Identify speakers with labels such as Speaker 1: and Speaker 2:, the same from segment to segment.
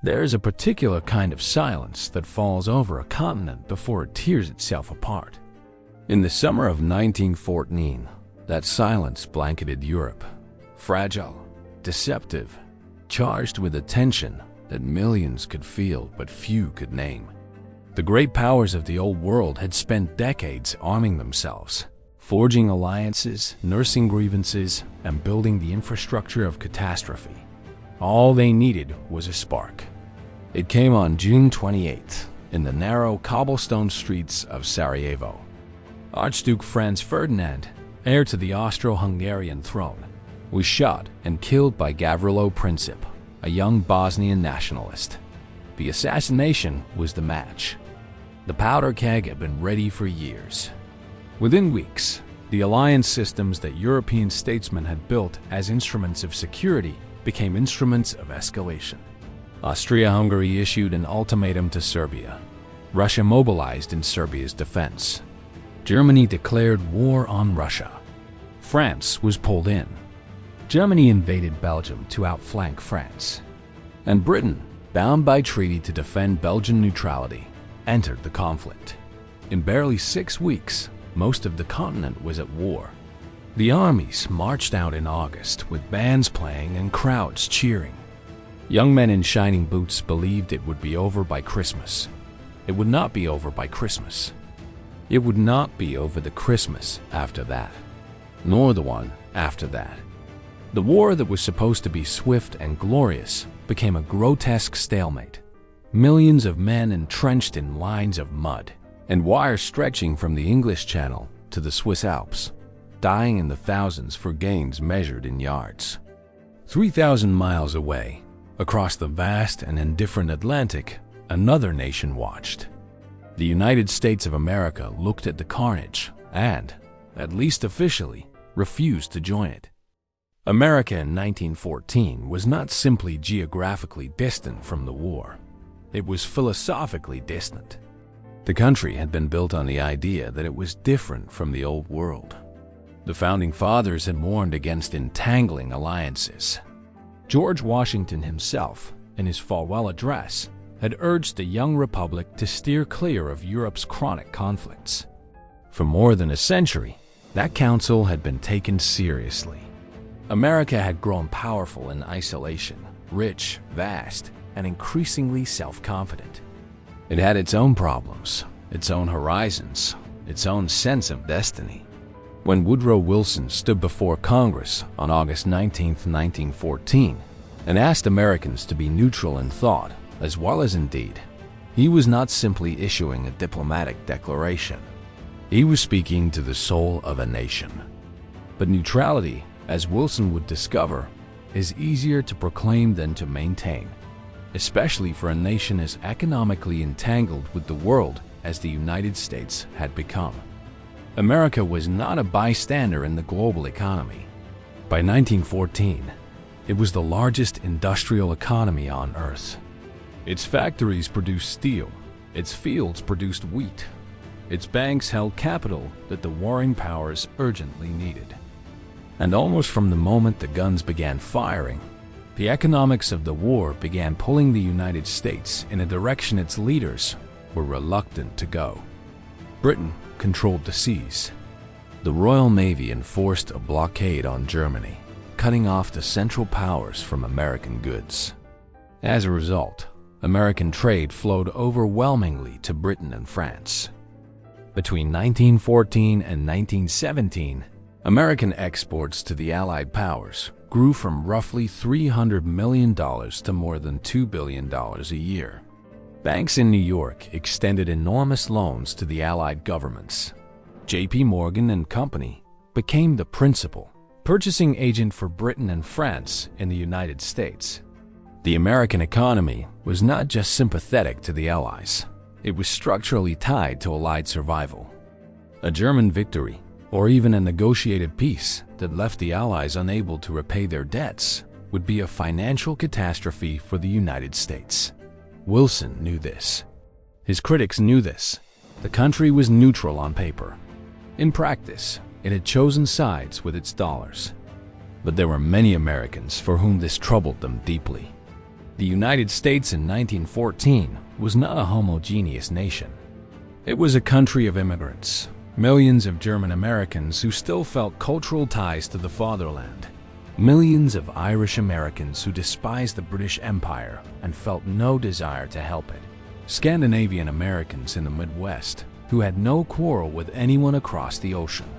Speaker 1: There's a particular kind of silence that falls over a continent before it tears itself apart. In the summer of 1914, that silence blanketed Europe, fragile, deceptive, charged with a tension that millions could feel but few could name. The great powers of the old world had spent decades arming themselves, forging alliances, nursing grievances, and building the infrastructure of catastrophe. All they needed was a spark. It came on June 28th in the narrow cobblestone streets of Sarajevo. Archduke Franz Ferdinand, heir to the Austro-Hungarian throne, was shot and killed by Gavrilo Princip, a young Bosnian nationalist. The assassination was the match. The powder keg had been ready for years. Within weeks, the alliance systems that European statesmen had built as instruments of security became instruments of escalation. Austria-Hungary issued an ultimatum to Serbia. Russia mobilized in Serbia's defense. Germany declared war on Russia. France was pulled in. Germany invaded Belgium to outflank France. And Britain, bound by treaty to defend Belgian neutrality, entered the conflict. In barely 6 weeks, most of the continent was at war. The armies marched out in August with bands playing and crowds cheering. Young men in shining boots believed it would be over by Christmas. It would not be over by Christmas. It would not be over the Christmas after that, nor the one after that. The war that was supposed to be swift and glorious became a grotesque stalemate. Millions of men entrenched in lines of mud, and wires stretching from the English Channel to the Swiss Alps, dying in the thousands for gains measured in yards. 3,000 miles away, across the vast and indifferent Atlantic, another nation watched. The United States of America looked at the carnage and, at least officially, refused to join it. America in 1914 was not simply geographically distant from the war. It was philosophically distant. The country had been built on the idea that it was different from the old world. The Founding Fathers had warned against entangling alliances. George Washington himself, in his farewell address, had urged the young republic to steer clear of Europe's chronic conflicts. For more than a century, that counsel had been taken seriously. America had grown powerful in isolation, rich, vast, and increasingly self-confident. It had its own problems, its own horizons, its own sense of destiny. When Woodrow Wilson stood before Congress on August 19, 1914, and asked Americans to be neutral in thought as well as in deed, he was not simply issuing a diplomatic declaration. He was speaking to the soul of a nation. But neutrality, as Wilson would discover, is easier to proclaim than to maintain, especially for a nation as economically entangled with the world as the United States had become. America was not a bystander in the global economy. By 1914, it was the largest industrial economy on Earth. Its factories produced steel, its fields produced wheat, its banks held capital that the warring powers urgently needed. And almost from the moment the guns began firing, the economics of the war began pulling the United States in a direction its leaders were reluctant to go. Britain controlled the seas. The Royal Navy enforced a blockade on Germany, cutting off the Central Powers from American goods. As a result, American trade flowed overwhelmingly to Britain and France. Between 1914 and 1917, American exports to the Allied powers grew from roughly $300 million to more than $2 billion a year. Banks in New York extended enormous loans to the Allied governments. J.P. Morgan and Company became the principal purchasing agent for Britain and France in the United States. The American economy was not just sympathetic to the Allies. It was structurally tied to Allied survival. A German victory, or even a negotiated peace that left the Allies unable to repay their debts, would be a financial catastrophe for the United States. Wilson knew this. His critics knew this. The country was neutral on paper. In practice, it had chosen sides with its dollars. But there were many Americans for whom this troubled them deeply. The United States in 1914 was not a homogeneous nation. It was a country of immigrants, millions of German Americans who still felt cultural ties to the fatherland, millions of Irish Americans who despised the British Empire and felt no desire to help it, Scandinavian Americans in the Midwest who had no quarrel with anyone across the ocean.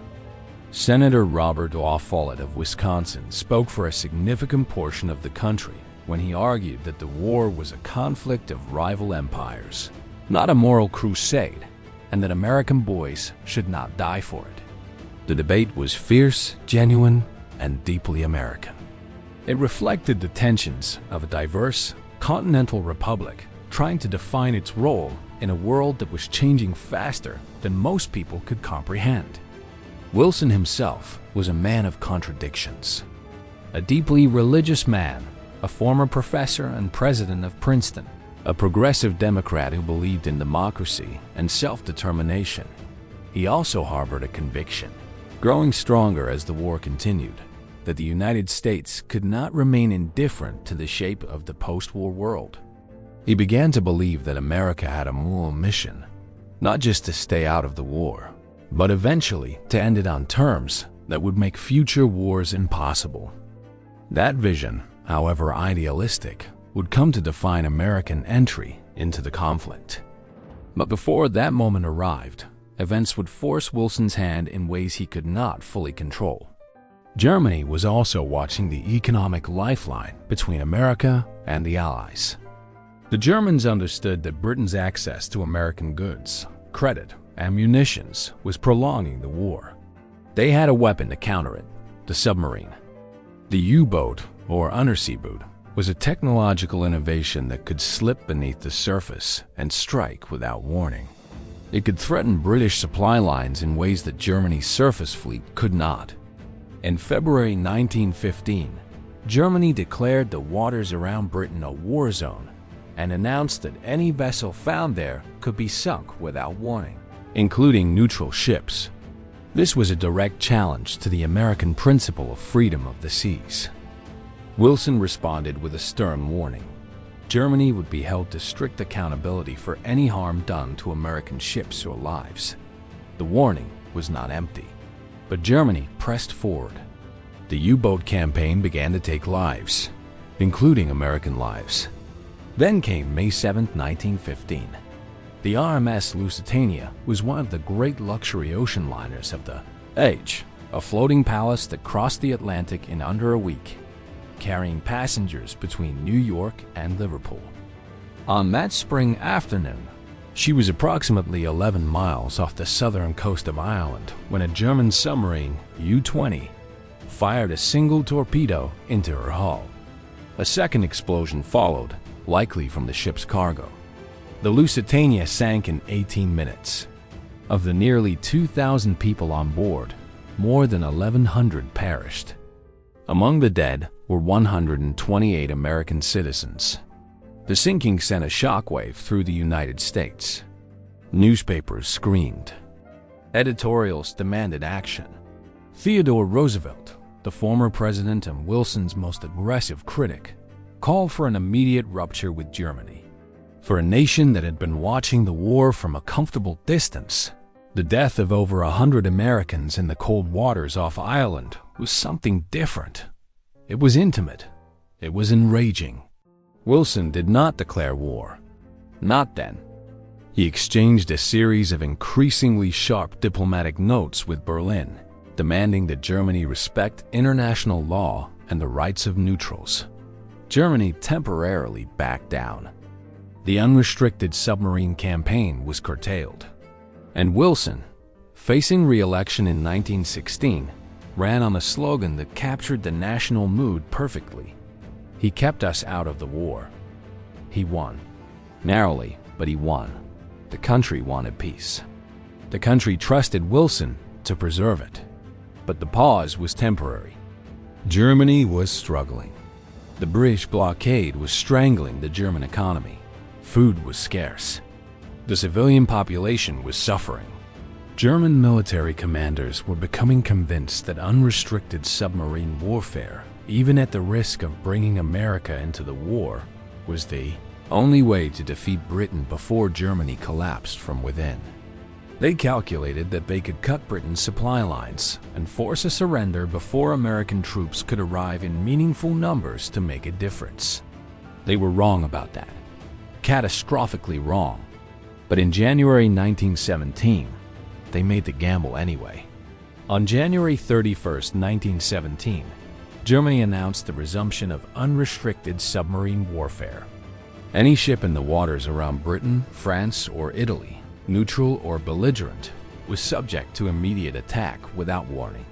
Speaker 1: Senator Robert O. Follett of Wisconsin spoke for a significant portion of the country when he argued that the war was a conflict of rival empires, not a moral crusade, and that American boys should not die for it. The debate was fierce, genuine, and deeply American. It reflected the tensions of a diverse, continental republic trying to define its role in a world that was changing faster than most people could comprehend. Wilson himself was a man of contradictions. A deeply religious man, a former professor and president of Princeton, a progressive Democrat who believed in democracy and self-determination, he also harbored a conviction, growing stronger as the war continued, that the United States could not remain indifferent to the shape of the post-war world. He began to believe that America had a moral mission, not just to stay out of the war, but eventually to end it on terms that would make future wars impossible. That vision, however idealistic, would come to define American entry into the conflict. But before that moment arrived, events would force Wilson's hand in ways he could not fully control. Germany was also watching the economic lifeline between America and the Allies. The Germans understood that Britain's access to American goods, credit, and munitions was prolonging the war. They had a weapon to counter it, the submarine. The U-boat, or undersea boat, was a technological innovation that could slip beneath the surface and strike without warning. It could threaten British supply lines in ways that Germany's surface fleet could not. In February 1915, Germany declared the waters around Britain a war zone and announced that any vessel found there could be sunk without warning, including neutral ships. This was a direct challenge to the American principle of freedom of the seas. Wilson responded with a stern warning. Germany would be held to strict accountability for any harm done to American ships or lives. The warning was not empty, but Germany pressed forward. The U-boat campaign began to take lives, including American lives. Then came May 7, 1915. The RMS Lusitania was one of the great luxury ocean liners of the age, a floating palace that crossed the Atlantic in under a week, carrying passengers between New York and Liverpool. On that spring afternoon, she was approximately 11 miles off the southern coast of Ireland when a German submarine, U-20, fired a single torpedo into her hull. A second explosion followed, likely from the ship's cargo. The Lusitania sank in 18 minutes. Of the nearly 2,000 people on board, more than 1,100 perished. Among the dead were 128 American citizens. The sinking sent a shockwave through the United States. Newspapers screamed. Editorials demanded action. Theodore Roosevelt, the former president and Wilson's most aggressive critic, called for an immediate rupture with Germany. For a nation that had been watching the war from a comfortable distance, the death of over 100 Americans in the cold waters off Ireland was something different. It was intimate. It was enraging. Wilson did not declare war. Not then. He exchanged a series of increasingly sharp diplomatic notes with Berlin, demanding that Germany respect international law and the rights of neutrals. Germany temporarily backed down. The unrestricted submarine campaign was curtailed. And Wilson, facing re-election in 1916, ran on a slogan that captured the national mood perfectly. He kept us out of the war. He won. Narrowly, but he won. The country wanted peace. The country trusted Wilson to preserve it. But the pause was temporary. Germany was struggling. The British blockade was strangling the German economy. Food was scarce. The civilian population was suffering. German military commanders were becoming convinced that unrestricted submarine warfare, even at the risk of bringing America into the war, was the only way to defeat Britain before Germany collapsed from within. They calculated that they could cut Britain's supply lines and force a surrender before American troops could arrive in meaningful numbers to make a difference. They were wrong about that. Catastrophically wrong. But in January 1917, they made the gamble anyway. On January 31, 1917, Germany announced the resumption of unrestricted submarine warfare. Any ship in the waters around Britain, France, or Italy, neutral or belligerent, was subject to immediate attack without warning.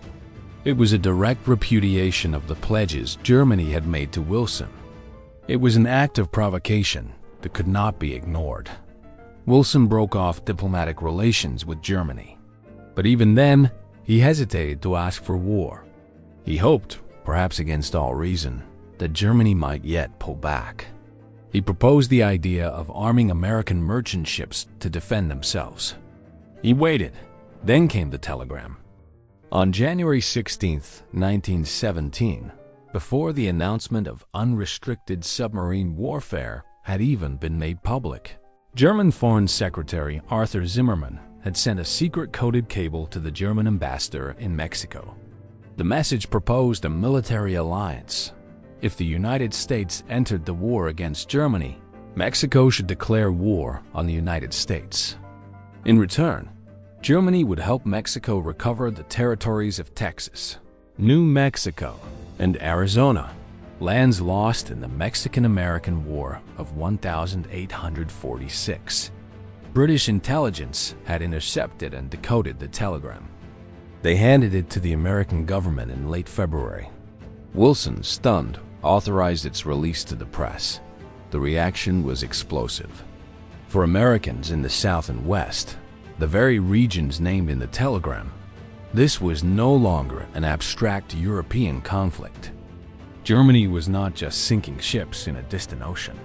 Speaker 1: It was a direct repudiation of the pledges Germany had made to Wilson. It was an act of provocation that could not be ignored. Wilson broke off diplomatic relations with Germany. But even then, he hesitated to ask for war. He hoped, perhaps against all reason, that Germany might yet pull back. He proposed the idea of arming American merchant ships to defend themselves. He waited. Then came the telegram. On January 16, 1917, before the announcement of unrestricted submarine warfare had even been made public, German Foreign Secretary Arthur Zimmermann had sent a secret coded cable to the German ambassador in Mexico. The message proposed a military alliance. If the United States entered the war against Germany, Mexico should declare war on the United States. In return, Germany would help Mexico recover the territories of Texas, New Mexico, and Arizona, lands lost in the Mexican-American War of 1846. British intelligence had intercepted and decoded the telegram. They handed it to the American government in late February. Wilson, stunned, authorized its release to the press. The reaction was explosive. For Americans in the South and West, the very regions named in the telegram, this was no longer an abstract European conflict. Germany was not just sinking ships in a distant ocean.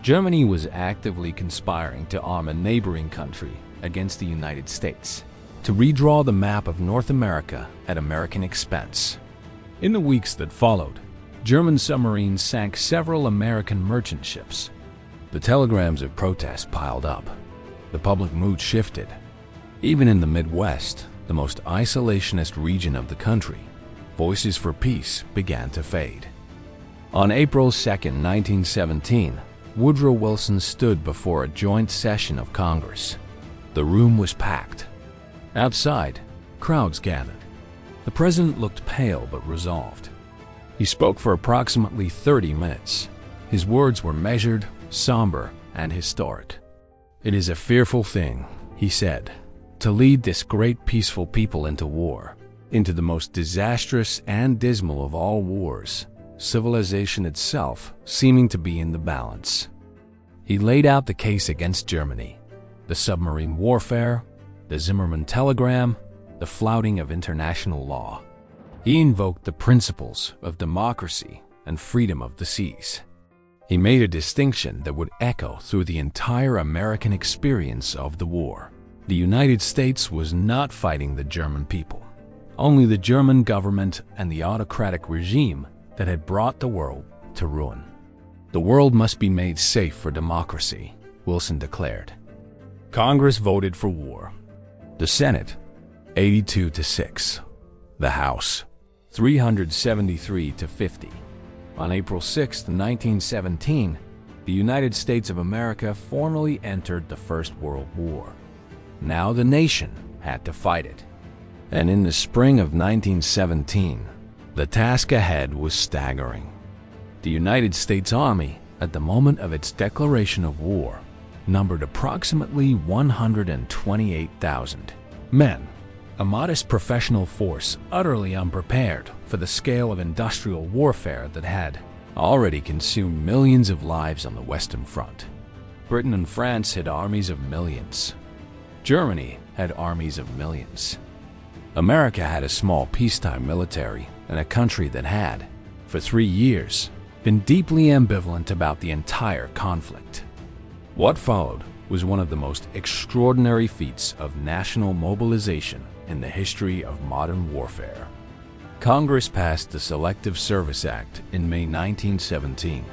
Speaker 1: Germany was actively conspiring to arm a neighboring country against the United States, to redraw the map of North America at American expense. In the weeks that followed, German submarines sank several American merchant ships. The telegrams of protest piled up. The public mood shifted. Even in the Midwest, the most isolationist region of the country, voices for peace began to fade. On April 2, 1917, Woodrow Wilson stood before a joint session of Congress. The room was packed. Outside, crowds gathered. The president looked pale but resolved. He spoke for approximately 30 minutes. His words were measured, somber, and historic. "It is a fearful thing," he said, "to lead this great peaceful people into war, into the most disastrous and dismal of all wars, civilization itself seeming to be in the balance." He laid out the case against Germany, the submarine warfare, the Zimmermann telegram, the flouting of international law. He invoked the principles of democracy and freedom of the seas. He made a distinction that would echo through the entire American experience of the war. The United States was not fighting the German people, only the German government and the autocratic regime that had brought the world to ruin. The world must be made safe for democracy, Wilson declared. Congress voted for war. The Senate, 82-6. The House, 373-50. On April 6, 1917, the United States of America formally entered the First World War. Now the nation had to fight it. And in the spring of 1917, the task ahead was staggering. The United States Army, at the moment of its declaration of war, numbered approximately 128,000 men, a modest professional force utterly unprepared for the scale of industrial warfare that had already consumed millions of lives on the Western Front. Britain and France had armies of millions. Germany had armies of millions. America had a small peacetime military and a country that had, for 3 years, been deeply ambivalent about the entire conflict. What followed was one of the most extraordinary feats of national mobilization in the history of modern warfare. Congress passed the Selective Service Act in May 1917,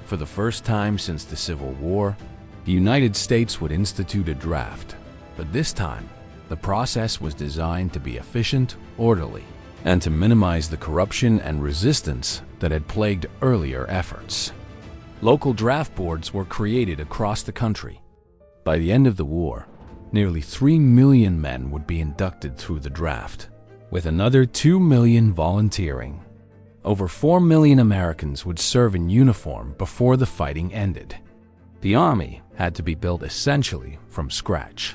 Speaker 1: For the first time since the Civil War, the United States would institute a draft, but this time, the process was designed to be efficient, orderly, and to minimize the corruption and resistance that had plagued earlier efforts. Local draft boards were created across the country. By the end of the war, nearly 3 million men would be inducted through the draft, with another 2 million volunteering. Over 4 million Americans would serve in uniform before the fighting ended. The Army had to be built essentially from scratch.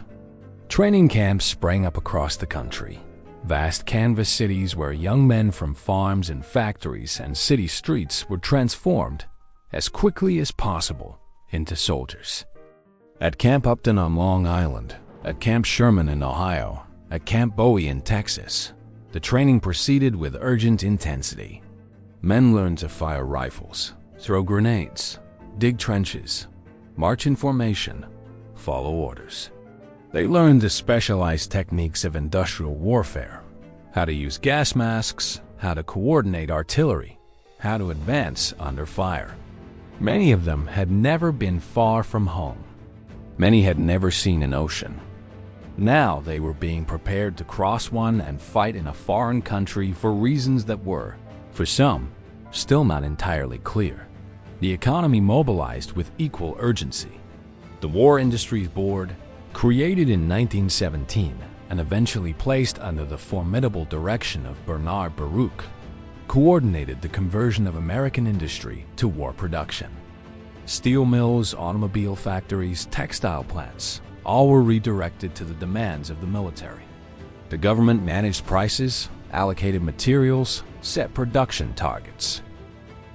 Speaker 1: Training camps sprang up across the country, vast canvas cities where young men from farms and factories and city streets were transformed as quickly as possible into soldiers. At Camp Upton on Long Island, at Camp Sherman in Ohio, at Camp Bowie in Texas, the training proceeded with urgent intensity. Men learned to fire rifles, throw grenades, dig trenches, march in formation, follow orders. They learned the specialized techniques of industrial warfare, how to use gas masks, how to coordinate artillery, how to advance under fire. Many of them had never been far from home. Many had never seen an ocean. Now they were being prepared to cross one and fight in a foreign country for reasons that were, for some, still not entirely clear. The economy mobilized with equal urgency. The War Industries Board, created in 1917 and eventually placed under the formidable direction of Bernard Baruch, coordinated the conversion of American industry to war production. Steel mills, automobile factories, textile plants, all were redirected to the demands of the military. The government managed prices, allocated materials, set production targets.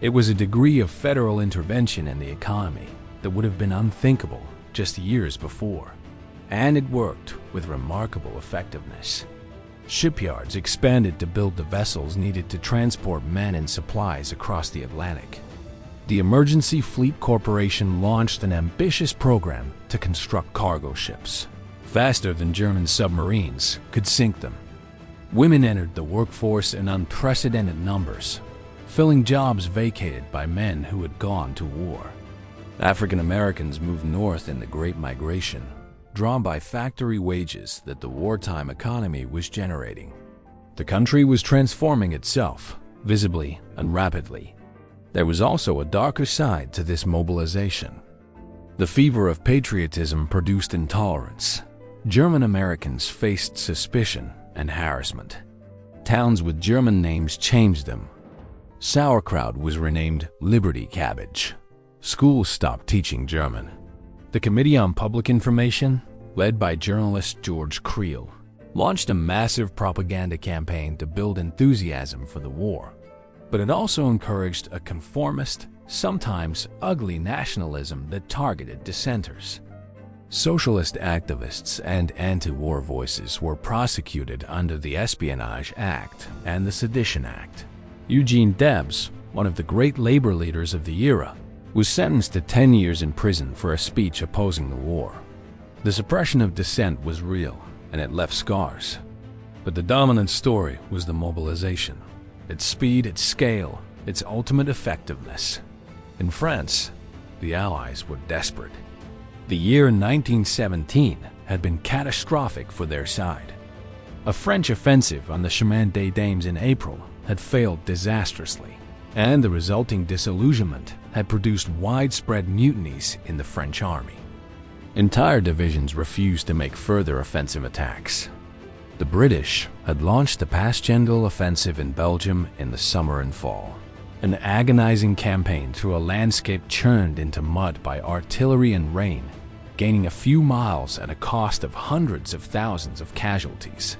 Speaker 1: It was a degree of federal intervention in the economy that would have been unthinkable just years before. And it worked with remarkable effectiveness. Shipyards expanded to build the vessels needed to transport men and supplies across the Atlantic. The Emergency Fleet Corporation launched an ambitious program to construct cargo ships, faster than German submarines could sink them. Women entered the workforce in unprecedented numbers, filling jobs vacated by men who had gone to war. African Americans moved north in the Great Migration, drawn by factory wages that the wartime economy was generating. The country was transforming itself, visibly and rapidly. There was also a darker side to this mobilization. The fever of patriotism produced intolerance. German Americans faced suspicion and harassment. Towns with German names changed them. Sauerkraut was renamed Liberty Cabbage. Schools stopped teaching German. The Committee on Public Information, led by journalist George Creel, launched a massive propaganda campaign to build enthusiasm for the war. But it also encouraged a conformist, sometimes ugly nationalism that targeted dissenters. Socialist activists and anti-war voices were prosecuted under the Espionage Act and the Sedition Act. Eugene Debs, one of the great labor leaders of the era, was sentenced to 10 years in prison for a speech opposing the war. The suppression of dissent was real, and it left scars. But the dominant story was the mobilization, its speed, its scale, its ultimate effectiveness. In France, the Allies were desperate. The year 1917 had been catastrophic for their side. A French offensive on the Chemin des Dames in April had failed disastrously, and the resulting disillusionment had produced widespread mutinies in the French army. Entire divisions refused to make further offensive attacks. The British had launched the Passchendaele offensive in Belgium in the summer and fall, an agonizing campaign through a landscape churned into mud by artillery and rain, gaining a few miles at a cost of hundreds of thousands of casualties.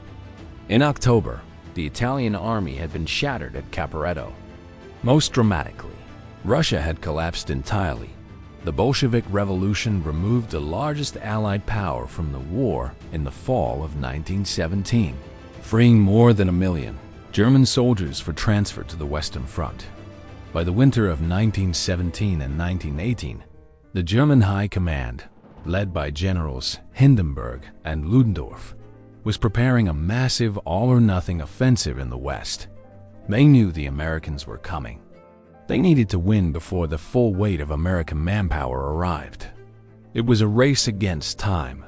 Speaker 1: In October, the Italian army had been shattered at Caporetto. Most dramatically, Russia had collapsed entirely. The Bolshevik Revolution removed the largest Allied power from the war in the fall of 1917, freeing more than 1 million German soldiers for transfer to the Western Front. By the winter of 1917 and 1918, the German High Command, led by Generals Hindenburg and Ludendorff, was preparing a massive all-or-nothing offensive in the West. They knew the Americans were coming. They needed to win before the full weight of American manpower arrived. It was a race against time.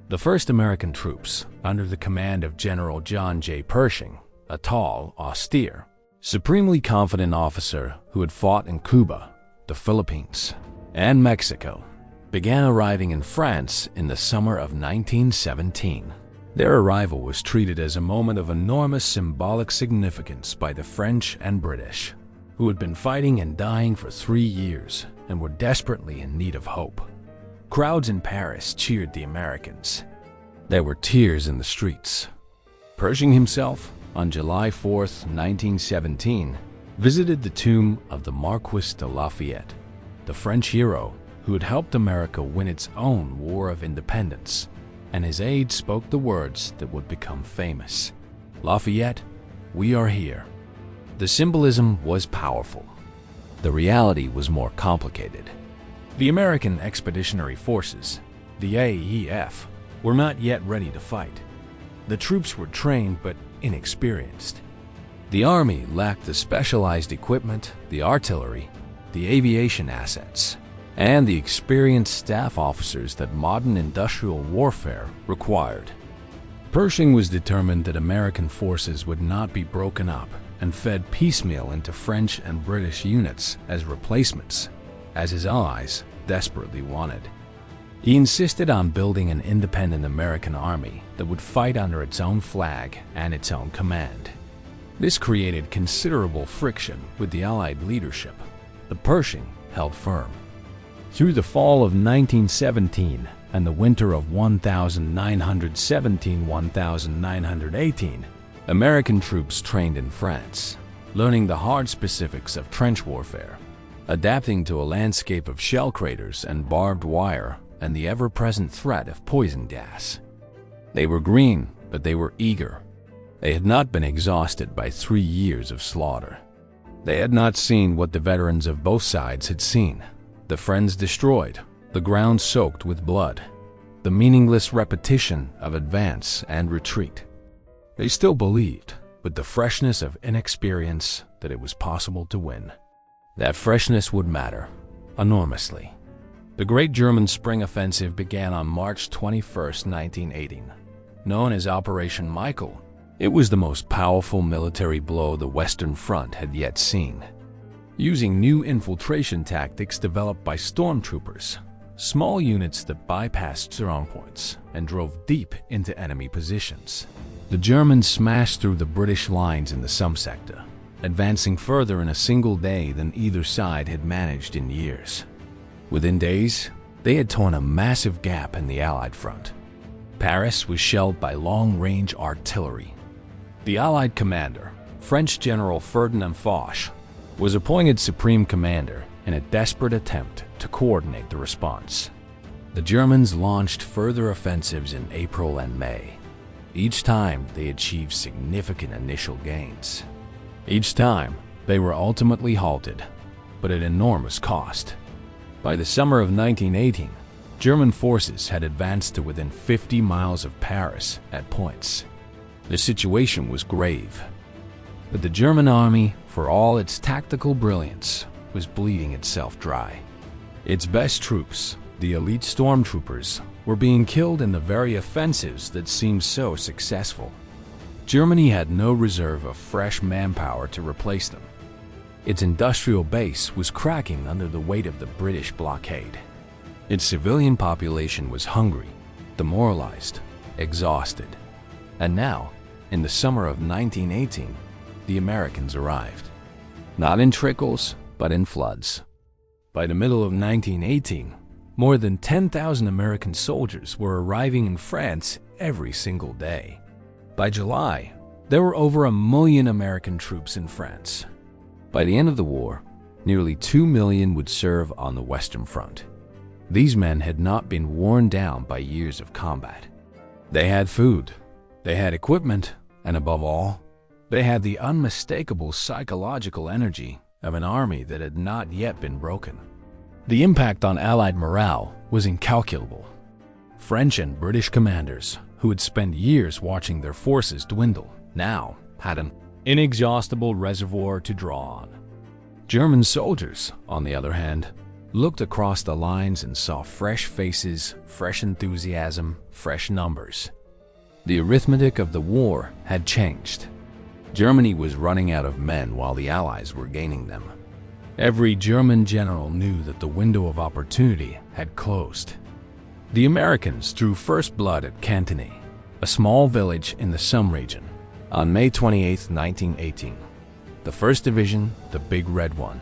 Speaker 1: The first American troops, under the command of General John J. Pershing, a tall, austere, supremely confident officer who had fought in Cuba, the Philippines, and Mexico, began arriving in France in the summer of 1917. Their arrival was treated as a moment of enormous symbolic significance by the French and British, who had been fighting and dying for 3 years and were desperately in need of hope. Crowds in Paris cheered the Americans. There were tears in the streets. Pershing himself, on July 4, 1917, visited the tomb of the Marquis de Lafayette, the French hero who had helped America win its own War of Independence, and his aide spoke the words that would become famous. "Lafayette, we are here." The symbolism was powerful. The reality was more complicated. The American Expeditionary Forces, the AEF, were not yet ready to fight. The troops were trained but inexperienced. The Army lacked the specialized equipment, the artillery, the aviation assets, and the experienced staff officers that modern industrial warfare required. Pershing was determined that American forces would not be broken up and fed piecemeal into French and British units as replacements, as his allies desperately wanted. He insisted on building an independent American army that would fight under its own flag and its own command. This created considerable friction with the Allied leadership, but Pershing held firm. Through the fall of 1917 and the winter of 1917-1918, American troops trained in France, learning the hard specifics of trench warfare, adapting to a landscape of shell craters and barbed wire and the ever-present threat of poison gas. They were green, but they were eager. They had not been exhausted by 3 years of slaughter. They had not seen what the veterans of both sides had seen: the friends destroyed, the ground soaked with blood, the meaningless repetition of advance and retreat. They still believed, with the freshness of inexperience, that it was possible to win. That freshness would matter enormously. The Great German Spring Offensive began on March 21, 1918. Known as Operation Michael, it was the most powerful military blow the Western Front had yet seen. Using new infiltration tactics developed by stormtroopers, small units that bypassed strong points and drove deep into enemy positions, the Germans smashed through the British lines in the Somme sector, advancing further in a single day than either side had managed in years. Within days, they had torn a massive gap in the Allied front. Paris was shelled by long-range artillery. The Allied commander, French General Ferdinand Foch, was appointed supreme commander in a desperate attempt to coordinate the response. The Germans launched further offensives in April and May. Each time, they achieved significant initial gains. Each time, they were ultimately halted, but at enormous cost. By the summer of 1918, German forces had advanced to within 50 miles of Paris at points. The situation was grave, but the German army, for all its tactical brilliance, was bleeding itself dry. Its best troops, the elite stormtroopers, were being killed in the very offensives that seemed so successful. Germany had no reserve of fresh manpower to replace them. Its industrial base was cracking under the weight of the British blockade. Its civilian population was hungry, demoralized, exhausted. And now, in the summer of 1918, the Americans arrived. Not in trickles, but in floods. By the middle of 1918, more than 10,000 American soldiers were arriving in France every single day. By July, there were over 1 million American troops in France. By the end of the war, nearly 2 million would serve on the Western Front. These men had not been worn down by years of combat. They had food, they had equipment, and above all, they had the unmistakable psychological energy of an army that had not yet been broken. The impact on Allied morale was incalculable. French and British commanders, who had spent years watching their forces dwindle, now had an inexhaustible reservoir to draw on. German soldiers, on the other hand, looked across the lines and saw fresh faces, fresh enthusiasm, fresh numbers. The arithmetic of the war had changed. Germany was running out of men while the Allies were gaining them. Every German general knew that the window of opportunity had closed. The Americans drew first blood at Cantigny, a small village in the Somme region, on May 28, 1918. The 1st Division, the Big Red One,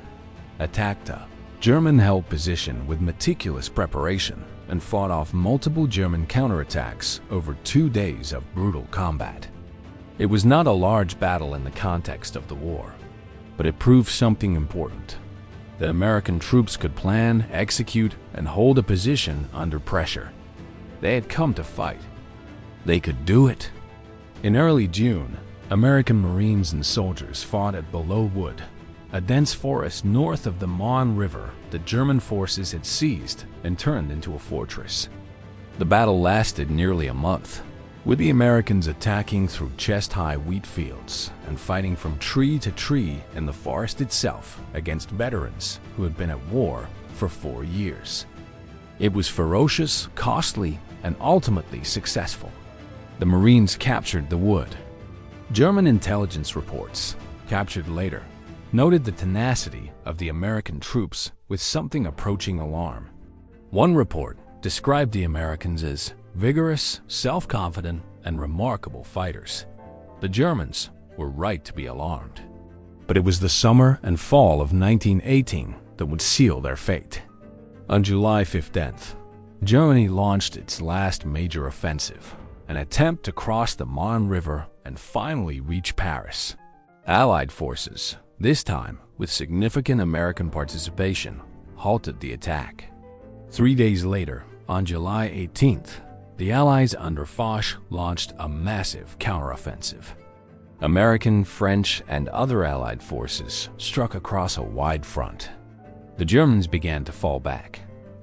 Speaker 1: attacked a German-held position with meticulous preparation and fought off multiple German counterattacks over 2 days of brutal combat. It was not a large battle in the context of the war, but it proved something important: that American troops could plan, execute, and hold a position under pressure. They had come to fight. They could do it. In early June, American Marines and soldiers fought at Below Wood, a dense forest north of the Marne River that German forces had seized and turned into a fortress. The battle lasted nearly a month, with the Americans attacking through chest-high wheat fields and fighting from tree to tree in the forest itself against veterans who had been at war for 4 years. It was ferocious, costly, and ultimately successful. The Marines captured the wood. German intelligence reports, captured later, noted the tenacity of the American troops with something approaching alarm. One report described the Americans as vigorous, self-confident, and remarkable fighters. The Germans were right to be alarmed. But it was the summer and fall of 1918 that would seal their fate. On July 15th, Germany launched its last major offensive, an attempt to cross the Marne River and finally reach Paris. Allied forces, this time with significant American participation, halted the attack. 3 days later, on July 18th, the Allies under Foch launched a massive counteroffensive. American, French, and other Allied forces struck across a wide front. The Germans began to fall back.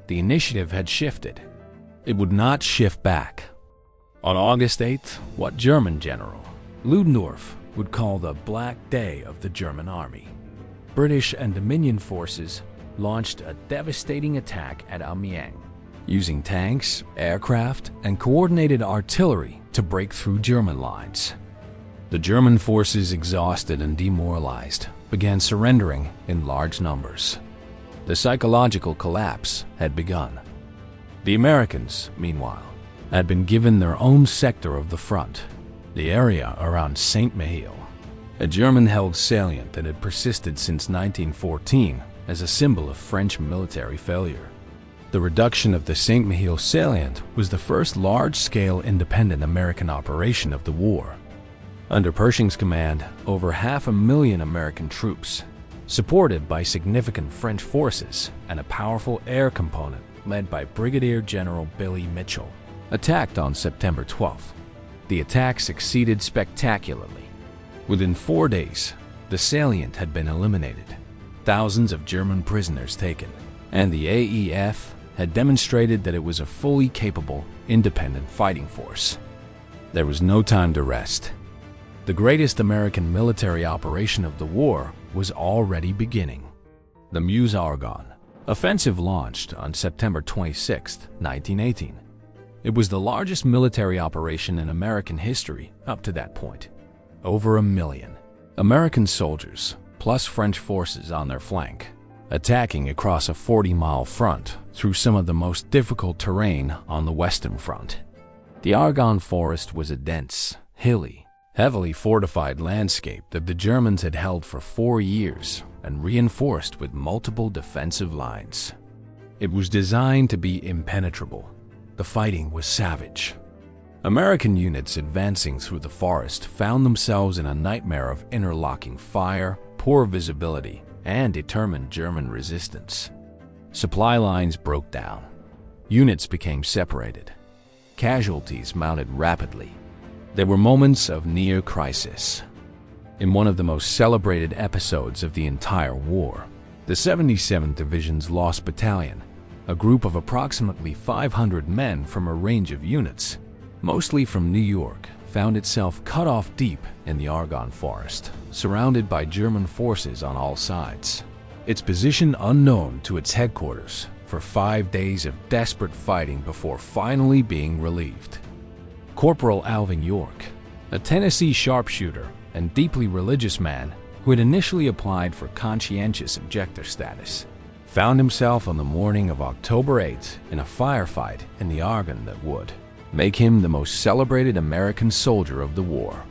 Speaker 1: The initiative had shifted. It would not shift back. On August 8th, what German general Ludendorff would call the Black Day of the German Army, British and Dominion forces launched a devastating attack at Amiens, using tanks, aircraft, and coordinated artillery to break through German lines. The German forces, exhausted and demoralized, began surrendering in large numbers. The psychological collapse had begun. The Americans, meanwhile, had been given their own sector of the front, the area around Saint-Mihiel, a German-held salient that had persisted since 1914 as a symbol of French military failure. The reduction of the Saint-Mihiel salient was the first large-scale independent American operation of the war. Under Pershing's command, over 500,000 American troops, supported by significant French forces and a powerful air component led by Brigadier General Billy Mitchell, attacked on September 12th. The attack succeeded spectacularly. Within 4 days, the salient had been eliminated, thousands of German prisoners taken, and the AEF had demonstrated that it was a fully capable, independent fighting force. There was no time to rest. The greatest American military operation of the war was already beginning. The Meuse-Argonne offensive launched on September 26, 1918. It was the largest military operation in American history up to that point. Over 1 million American soldiers, plus French forces on their flank, attacking across a 40-mile front through some of the most difficult terrain on the Western Front. The Argonne Forest was a dense, hilly, heavily fortified landscape that the Germans had held for 4 years and reinforced with multiple defensive lines. It was designed to be impenetrable. The fighting was savage. American units advancing through the forest found themselves in a nightmare of interlocking fire, poor visibility, and determined German resistance. Supply lines broke down. Units became separated. Casualties mounted rapidly. There were moments of near crisis. In one of the most celebrated episodes of the entire war, the 77th Division's Lost Battalion, a group of approximately 500 men from a range of units, mostly from New York, found itself cut off deep in the Argonne Forest, surrounded by German forces on all sides. its position unknown to its headquarters for 5 days of desperate fighting before finally being relieved. Corporal Alvin York, a Tennessee sharpshooter and deeply religious man who had initially applied for conscientious objector status, found himself on the morning of October 8th in a firefight in the Argonne that would make him the most celebrated American soldier of the war.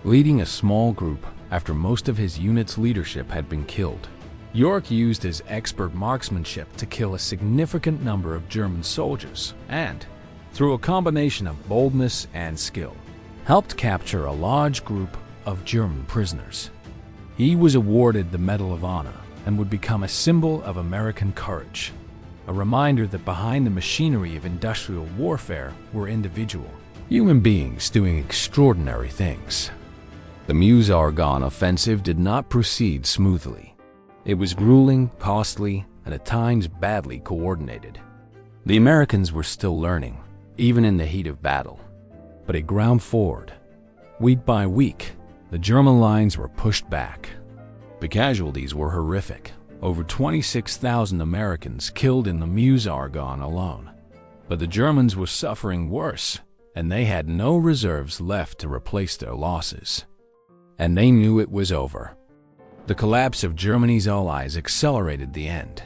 Speaker 1: Leading a small group after most of his unit's leadership had been killed, York used his expert marksmanship to kill a significant number of German soldiers and, through a combination of boldness and skill, helped capture a large group of German prisoners. He was awarded the Medal of Honor and would become a symbol of American courage, a reminder that behind the machinery of industrial warfare were individual human beings doing extraordinary things. The Meuse-Argonne offensive did not proceed smoothly. It was grueling, costly, and at times badly coordinated. The Americans were still learning, even in the heat of battle. But it ground forward. Week by week, the German lines were pushed back. The casualties were horrific. Over 26,000 Americans killed in the Meuse-Argonne alone. But the Germans were suffering worse, and they had no reserves left to replace their losses. And they knew it was over. The collapse of Germany's allies accelerated the end.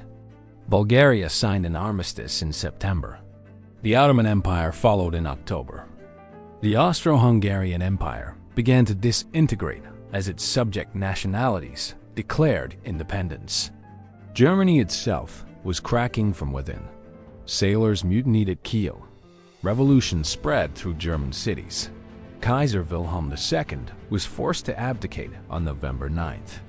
Speaker 1: Bulgaria signed an armistice in September. The Ottoman Empire followed in October. The Austro-Hungarian Empire began to disintegrate as its subject nationalities declared independence. Germany itself was cracking from within. Sailors mutinied at Kiel. Revolution spread through German cities. Kaiser Wilhelm II was forced to abdicate on November 9th.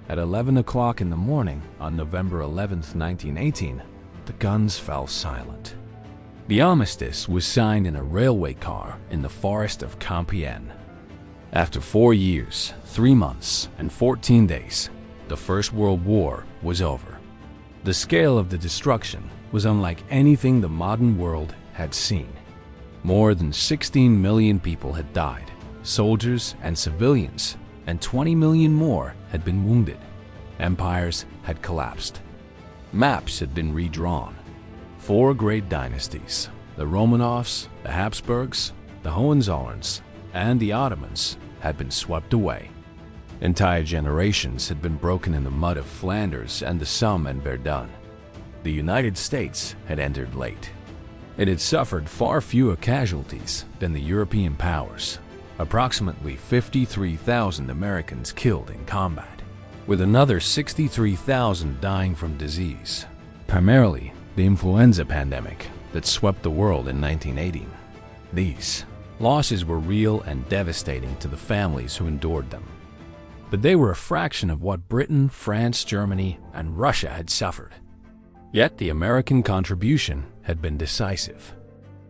Speaker 1: At 11 o'clock in the morning on November 11, 1918, the guns fell silent. The armistice was signed in a railway car in the forest of Compiègne. After 4 years, 3 months, and 14 days, the First World War was over. The scale of the destruction was unlike anything the modern world had seen. More than 16 million people had died, soldiers and civilians, and 20 million more had been wounded. Empires had collapsed. Maps had been redrawn. 4 great dynasties, the Romanovs, the Habsburgs, the Hohenzollerns, and the Ottomans, had been swept away. Entire generations had been broken in the mud of Flanders and the Somme and Verdun. The United States had entered late. It had suffered far fewer casualties than the European powers, approximately 53,000 Americans killed in combat, with another 63,000 dying from disease, primarily the influenza pandemic that swept the world in 1918. These losses were real and devastating to the families who endured them. But they were a fraction of what Britain, France, Germany, and Russia had suffered. Yet the American contribution had been decisive,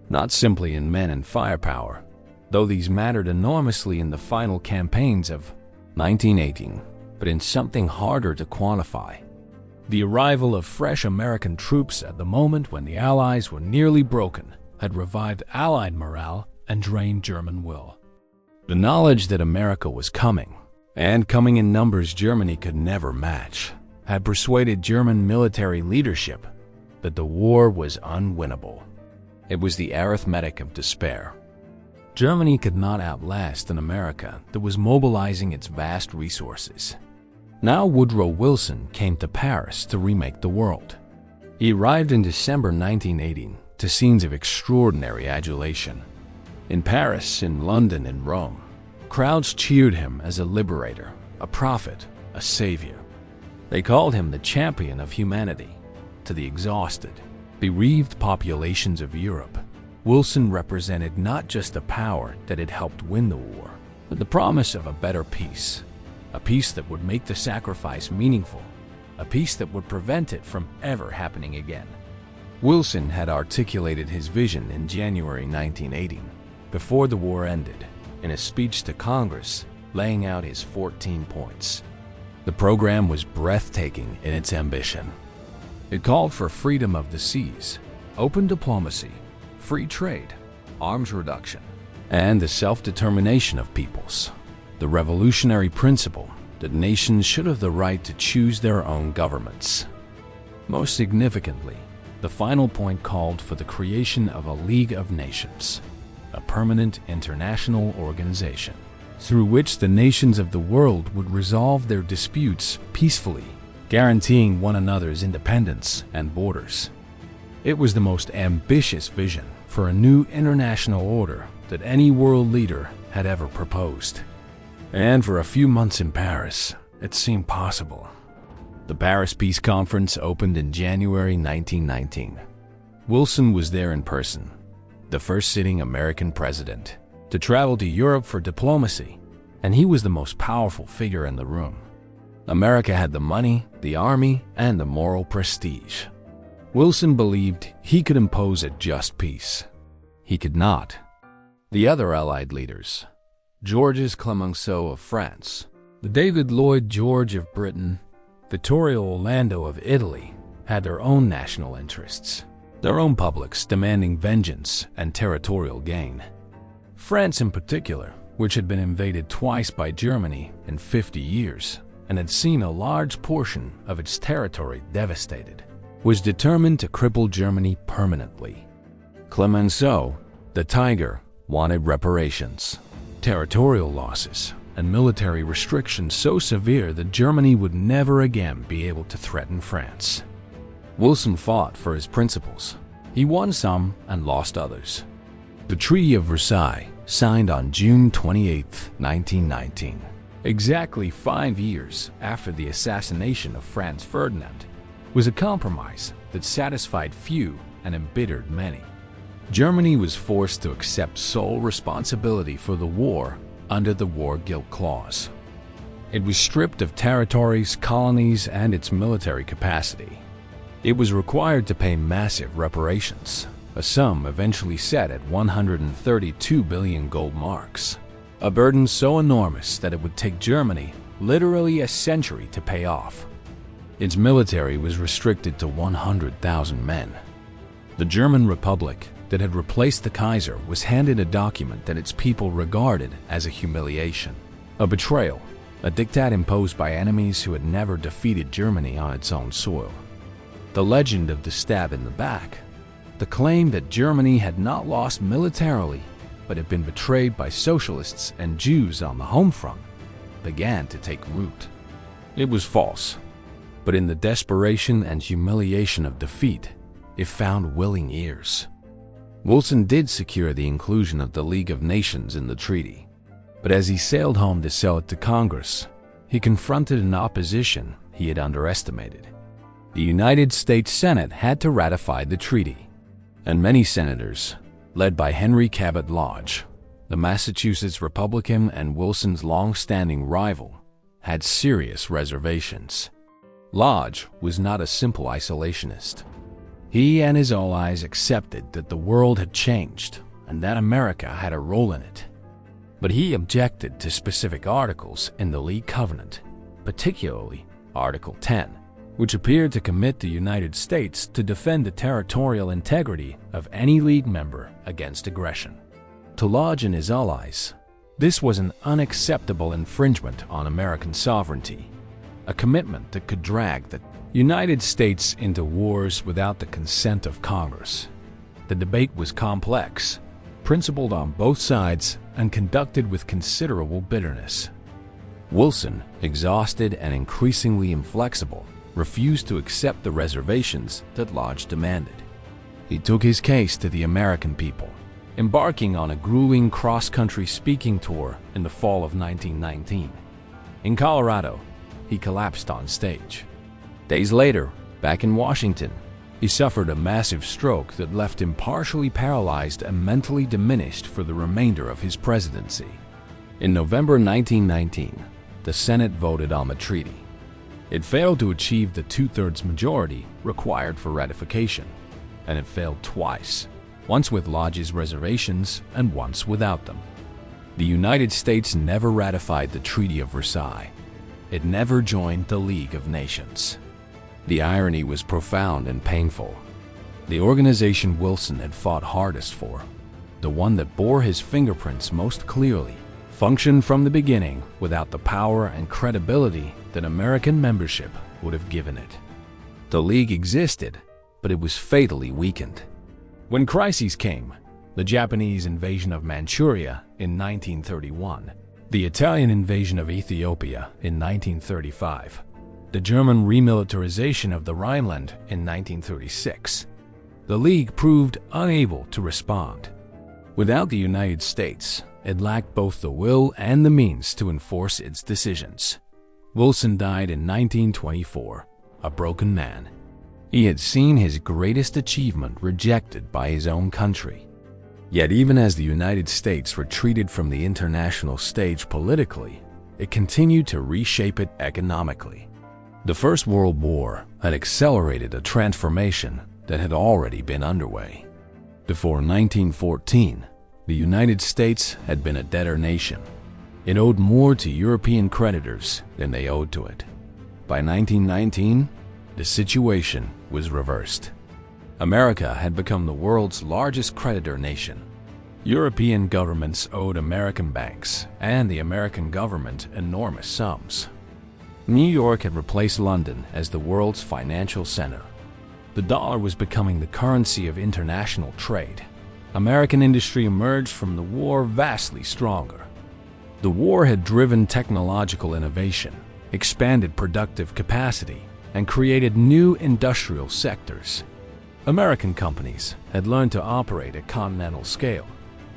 Speaker 1: not simply in men and firepower, though these mattered enormously in the final campaigns of 1918, but in something harder to quantify. The arrival of fresh American troops at the moment when the Allies were nearly broken had revived Allied morale and drained German will. The knowledge that America was coming, and coming in numbers Germany could never match, had persuaded German military leadership that the war was unwinnable. It was the arithmetic of despair. Germany could not outlast an America that was mobilizing its vast resources. Now Woodrow Wilson came to Paris to remake the world. He arrived in December 1918 to scenes of extraordinary adulation. In Paris, in London, and Rome, crowds cheered him as a liberator, a prophet, a savior. They called him the champion of humanity. To the exhausted, bereaved populations of Europe, Wilson represented not just the power that had helped win the war, but the promise of a better peace, a peace that would make the sacrifice meaningful, a peace that would prevent it from ever happening again. Wilson had articulated his vision in January 1918, before the war ended, in a speech to Congress laying out his 14 points. The program was breathtaking in its ambition. It called for freedom of the seas, open diplomacy, free trade, arms reduction, and the self-determination of peoples. The revolutionary principle that nations should have the right to choose their own governments. Most significantly, the final point called for the creation of a League of Nations, a permanent international organization, through which the nations of the world would resolve their disputes peacefully, guaranteeing one another's independence and borders. It was the most ambitious vision for a new international order that any world leader had ever proposed. And for a few months in Paris, it seemed possible. The Paris Peace Conference opened in January 1919. Wilson was there in person, the first sitting American president, to travel to Europe for diplomacy, and he was the most powerful figure in the room. America had the money, the army, and the moral prestige. Wilson believed he could impose a just peace. He could not. The other Allied leaders, Georges Clemenceau of France, the David Lloyd George of Britain, Vittorio Orlando of Italy, had their own national interests, their own publics demanding vengeance and territorial gain. France in particular, which had been invaded twice by Germany in 50 years and had seen a large portion of its territory devastated, was determined to cripple Germany permanently. Clemenceau, the Tiger, wanted reparations, territorial losses, and military restrictions so severe that Germany would never again be able to threaten France. Wilson fought for his principles. He won some and lost others. The Treaty of Versailles, signed on June 28, 1919, exactly 5 years after the assassination of Franz Ferdinand, was a compromise that satisfied few and embittered many. Germany was forced to accept sole responsibility for the war under the War Guilt Clause. It was stripped of territories, colonies, and its military capacity. It was required to pay massive reparations, a sum eventually set at 132 billion gold marks, a burden so enormous that it would take Germany literally a century to pay off. Its military was restricted to 100,000 men. The German Republic that had replaced the Kaiser was handed a document that its people regarded as a humiliation, a betrayal, a diktat imposed by enemies who had never defeated Germany on its own soil. The legend of the stab in the back, the claim that Germany had not lost militarily but had been betrayed by socialists and Jews on the home front, began to take root. It was false, but in the desperation and humiliation of defeat, it found willing ears. Wilson did secure the inclusion of the League of Nations in the treaty, but as he sailed home to sell it to Congress, he confronted an opposition he had underestimated. The United States Senate had to ratify the treaty, and many senators, led by Henry Cabot Lodge, the Massachusetts Republican and Wilson's long-standing rival, had serious reservations. Lodge was not a simple isolationist. He and his allies accepted that the world had changed and that America had a role in it. But he objected to specific articles in the League Covenant, particularly Article 10, which appeared to commit the United States to defend the territorial integrity of any League member against aggression. To Lodge and his allies, this was an unacceptable infringement on American sovereignty, a commitment that could drag the United States into wars without the consent of Congress. The debate was complex, principled on both sides, and conducted with considerable bitterness. Wilson, exhausted and increasingly inflexible, refused to accept the reservations that Lodge demanded. He took his case to the American people, embarking on a grueling cross-country speaking tour in the fall of 1919. In Colorado, he collapsed on stage. Days later, back in Washington, he suffered a massive stroke that left him partially paralyzed and mentally diminished for the remainder of his presidency. In November 1919, the Senate voted on the treaty. It failed to achieve the two-thirds majority required for ratification, and it failed twice, once with Lodge's reservations and once without them. The United States never ratified the Treaty of Versailles. It never joined the League of Nations. The irony was profound and painful. The organization Wilson had fought hardest for, the one that bore his fingerprints most clearly, functioned from the beginning without the power and credibility that American membership would have given it. The League existed, but it was fatally weakened. When crises came, the Japanese invasion of Manchuria in 1931, the Italian invasion of Ethiopia in 1935, the German remilitarization of the Rhineland in 1936, the League proved unable to respond. Without the United States, it lacked both the will and the means to enforce its decisions. Wilson died in 1924, a broken man. He had seen his greatest achievement rejected by his own country. Yet even as the United States retreated from the international stage politically, it continued to reshape it economically. The First World War had accelerated a transformation that had already been underway. Before 1914, the United States had been a debtor nation. It owed more to European creditors than they owed to it. By 1919, the situation was reversed. America had become the world's largest creditor nation. European governments owed American banks and the American government enormous sums. New York had replaced London as the world's financial center. The dollar was becoming the currency of international trade. American industry emerged from the war vastly stronger. The war had driven technological innovation, expanded productive capacity, and created new industrial sectors. American companies had learned to operate at continental scale,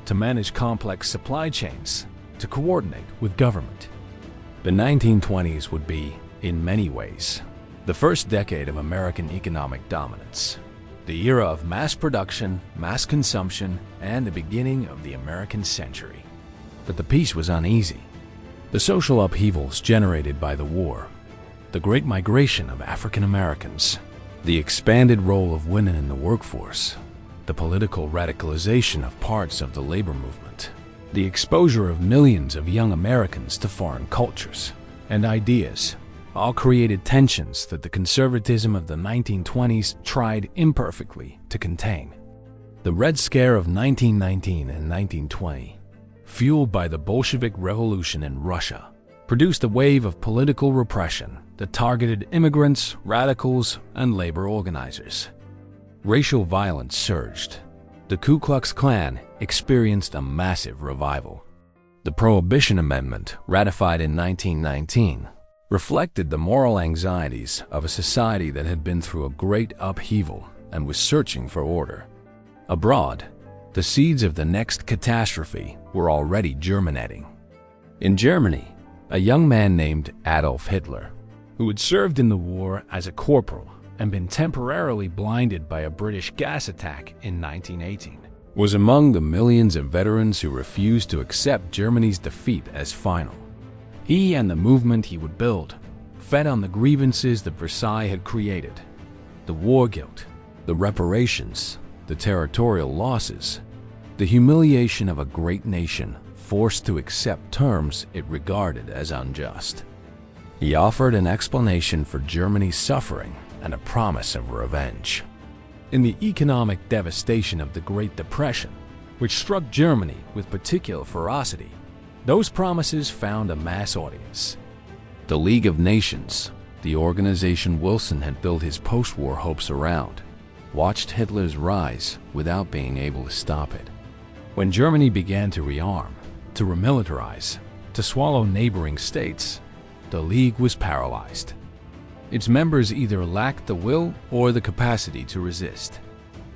Speaker 1: to manage complex supply chains, to coordinate with government. The 1920s would be, in many ways, the first decade of American economic dominance, the era of mass production, mass consumption, and the beginning of the American century. But the peace was uneasy. The social upheavals generated by the war, the great migration of African Americans, the expanded role of women in the workforce, the political radicalization of parts of the labor movement, the exposure of millions of young Americans to foreign cultures and ideas, all created tensions that the conservatism of the 1920s tried imperfectly to contain. The Red Scare of 1919 and 1920, fueled by the Bolshevik Revolution in Russia, produced a wave of political repression that targeted immigrants, radicals, and labor organizers. Racial violence surged. The Ku Klux Klan experienced a massive revival. The Prohibition Amendment, ratified in 1919, reflected the moral anxieties of a society that had been through a great upheaval and was searching for order. Abroad, the seeds of the next catastrophe were already germinating. In Germany, a young man named Adolf Hitler, who had served in the war as a corporal and been temporarily blinded by a British gas attack in 1918, was among the millions of veterans who refused to accept Germany's defeat as final. He and the movement he would build fed on the grievances that Versailles had created, the war guilt, the reparations, the territorial losses, the humiliation of a great nation forced to accept terms it regarded as unjust. He offered an explanation for Germany's suffering and a promise of revenge. In the economic devastation of the Great Depression, which struck Germany with particular ferocity, those promises found a mass audience. The League of Nations, the organization Wilson had built his post-war hopes around, watched Hitler's rise without being able to stop it. When Germany began to rearm, to remilitarize, to swallow neighboring states, the League was paralyzed. Its members either lacked the will or the capacity to resist.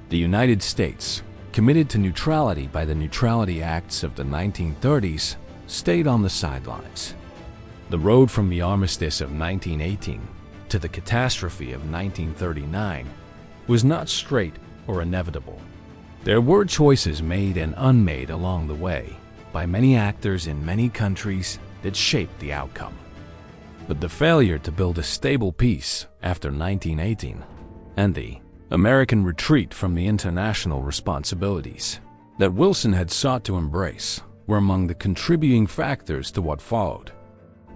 Speaker 1: The United States, committed to neutrality by the Neutrality Acts of the 1930s, stayed on the sidelines. The road from the armistice of 1918 to the catastrophe of 1939 was not straight or inevitable. There were choices made and unmade along the way by many actors in many countries that shaped the outcome. But the failure to build a stable peace after 1918 and the American retreat from the international responsibilities that Wilson had sought to embrace were among the contributing factors to what followed.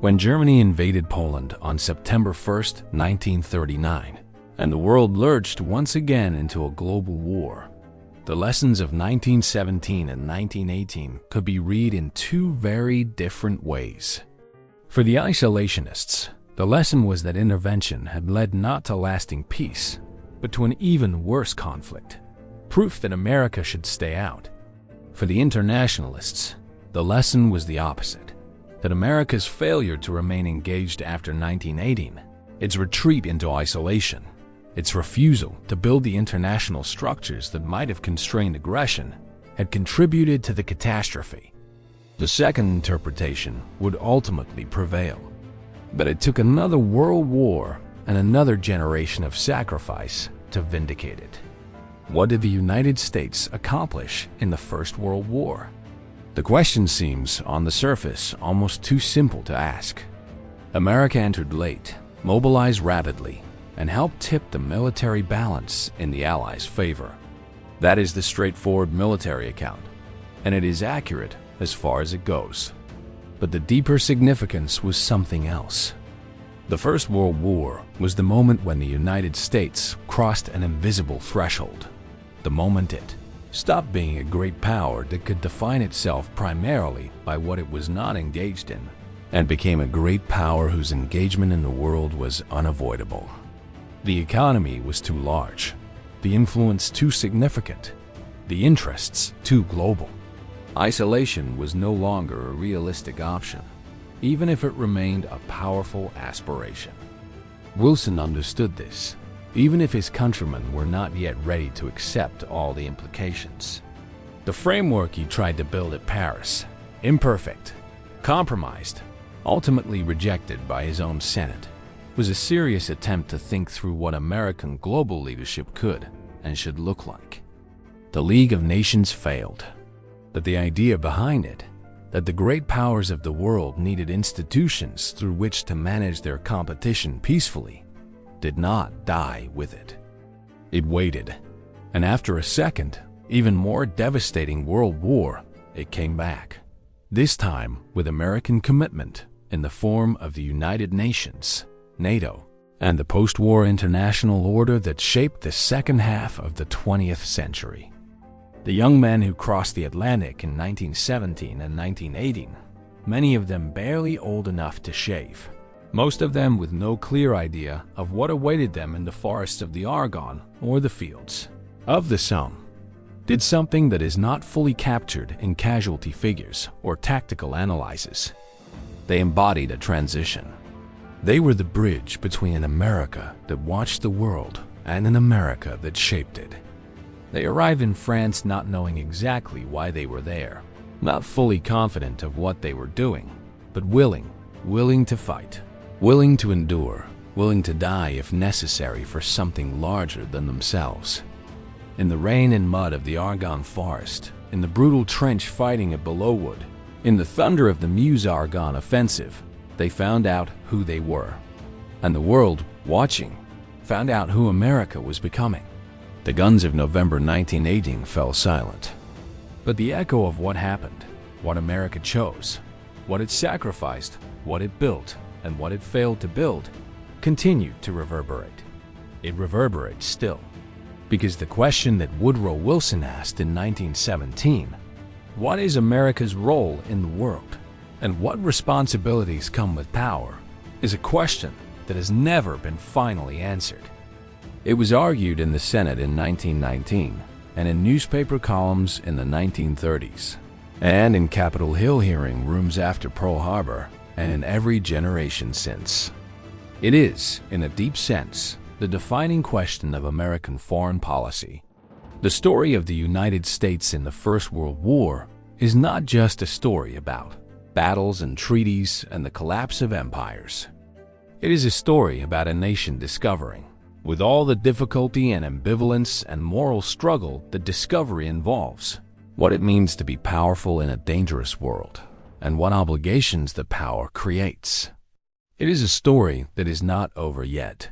Speaker 1: When Germany invaded Poland on September 1, 1939, and the world lurched once again into a global war, the lessons of 1917 and 1918 could be read in two very different ways. For the isolationists, the lesson was that intervention had led not to lasting peace, but to an even worse conflict, proof that America should stay out. For the internationalists, the lesson was the opposite, that America's failure to remain engaged after 1918, its retreat into isolation, its refusal to build the international structures that might have constrained aggression, had contributed to the catastrophe. The second interpretation would ultimately prevail, but it took another world war and another generation of sacrifice to vindicate it. What did the United States accomplish in the First World War? The question seems, on the surface, almost too simple to ask. America entered late, mobilized rapidly, and helped tip the military balance in the Allies' favor. That is the straightforward military account, and it is accurate as far as it goes. But the deeper significance was something else. The First World War was the moment when the United States crossed an invisible threshold, the moment it stopped being a great power that could define itself primarily by what it was not engaged in, and became a great power whose engagement in the world was unavoidable. The economy was too large, the influence too significant, the interests too global. Isolation was no longer a realistic option, even if it remained a powerful aspiration. Wilson understood this, even if his countrymen were not yet ready to accept all the implications. The framework he tried to build at Paris, imperfect, compromised, ultimately rejected by his own Senate, was a serious attempt to think through what American global leadership could and should look like. The League of Nations failed, but the idea behind it, that the great powers of the world needed institutions through which to manage their competition peacefully, did not die with it. It waited, and after a second, even more devastating world war, it came back, this time with American commitment in the form of the United Nations, NATO, and the post-war international order that shaped the second half of the 20th century. The young men who crossed the Atlantic in 1917 and 1918, many of them barely old enough to shave, most of them with no clear idea of what awaited them in the forests of the Argonne or the fields of the Somme, did something that is not fully captured in casualty figures or tactical analyses. They embodied a transition. They were the bridge between an America that watched the world and an America that shaped it. They arrived in France not knowing exactly why they were there, not fully confident of what they were doing, but willing to fight, willing to endure, willing to die if necessary for something larger than themselves. In the rain and mud of the Argonne forest, in the brutal trench fighting at Belleauwood, in the thunder of the Meuse-Argonne offensive, they found out who they were. And the world, watching, found out who America was becoming. The guns of November 1918 fell silent. But the echo of what happened, what America chose, what it sacrificed, what it built, and what it failed to build, continued to reverberate. It reverberates still. Because the question that Woodrow Wilson asked in 1917, what is America's role in the world, and what responsibilities come with power, is a question that has never been finally answered. It was argued in the Senate in 1919, and in newspaper columns in the 1930s, and in Capitol Hill hearing rooms after Pearl Harbor, and in every generation since. It is, in a deep sense, the defining question of American foreign policy. The story of the United States in the First World War is not just a story about battles and treaties and the collapse of empires. It is a story about a nation discovering, with all the difficulty and ambivalence and moral struggle that discovery involves, what it means to be powerful in a dangerous world, and what obligations the power creates. It is a story that is not over yet.